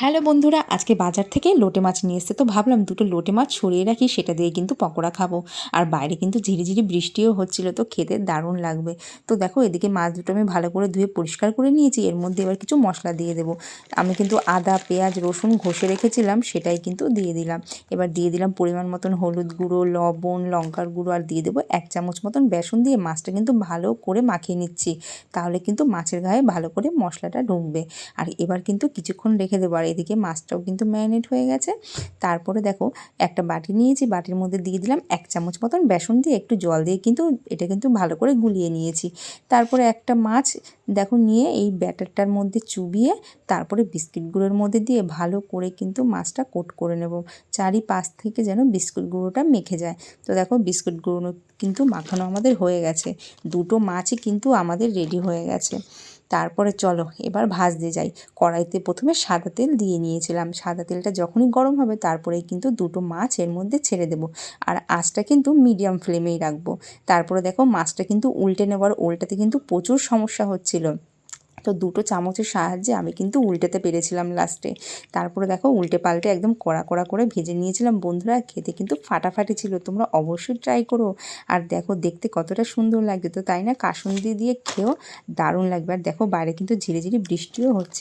Hello বন্ধুরা, আজকে বাজার থেকে লোটে মাছ নিয়ে এসেছে, তো ভাবলাম দুটো লোটে মাছ ছড়িয়ে রাখি, সেটা দিয়ে কিন্তু পকোড়া খাবো। আর বাইরে কিন্তু ঝিরিঝিরি বৃষ্টিও হচ্ছিল, তো খেতে দারুণ লাগবে। তো দেখো, এদিকে মাছ দুটো আমি ভালো করে ধুয়ে পরিষ্কার করে নিয়েছি। এর মধ্যে এবার কিছু মশলা দিয়ে দেবো। আমি কিন্তু আদা, পেঁয়াজ, রসুন ঘষে রেখেছিলাম, সেটাই কিন্তু দিয়ে দিলাম। এবার দিয়ে দিলাম পরিমাণ মতন হলুদ গুঁড়ো, লবণ, লঙ্কার গুঁড়ো, আর দিয়ে দেবো 1 চামচ মতন বেসন। দিয়ে মাছটা কিন্তু ভালো করে মাখিয়ে নিচ্ছি, তাহলে কিন্তু মাছের গায়ে ভালো করে মশলাটা ঢুকবে। আর এবার কিন্তু কিছুক্ষণ রেখে দেবো। আর এদিকে মাছটাও কিন্তু ম্যারিনেট হয়ে গেছে। তারপরে দেখো, একটা বাটি নিয়েছি, বাটির মধ্যে দিয়ে দিলাম 1 চামচ মতন বেসন, দিয়ে একটু জল দিয়ে কিন্তু এটা কিন্তু ভালো করে গুলিয়ে নিয়েছি। তারপরে একটা মাছ দেখো নিয়ে এই ব্যাটারটার মধ্যে চুবিয়ে তারপরে বিস্কিট গুঁড়োর মধ্যে দিয়ে ভালো করে কিন্তু মাছটা কোট করে নেব, চারিপাশ থেকে যেন বিস্কুট গুঁড়োটা মেখে যায়। তো দেখো, বিস্কুট গুঁড়ো কিন্তু মাখানো আমাদের হয়ে গেছে। দুটো মাছই কিন্তু আমাদের রেডি হয়ে গেছে। তারপরে চলো এবার ভাজতে যাই। কড়াইতে প্রথমে সাদা তেল দিয়ে নিয়েছিলাম। সাদা তেলটা যখনই গরম হবে, তারপরেই কিন্তু দুটো মাছ এর মধ্যে ছেড়ে দেবো। আর আঁচটা কিন্তু মিডিয়াম ফ্লেমেই রাখবো। তারপরে দেখো, মাছটা কিন্তু উল্টে নেবার, উল্টাতে কিন্তু প্রচুর সমস্যা হচ্ছিল। তো দুটো চামচের সাহায্যে আমি কিন্তু উল্টাতে পেরেছিলাম লাস্টে। তারপরে দেখো, উল্টে পাল্টে একদম কড়া কড়া করে ভেজে নিয়েছিলাম। বন্ধুরা, খেতে কিন্তু ফাটাফাটি ছিল, তোমরা অবশ্যই ট্রাই করো। আর দেখো, দেখতে কতটা সুন্দর লাগছে, তো তাই না? কাসুন্দি দিয়ে খেয়েও দারুণ লাগবে। আর দেখো, বাইরে কিন্তু ঝিরিঝিরি বৃষ্টিও হচ্ছিল।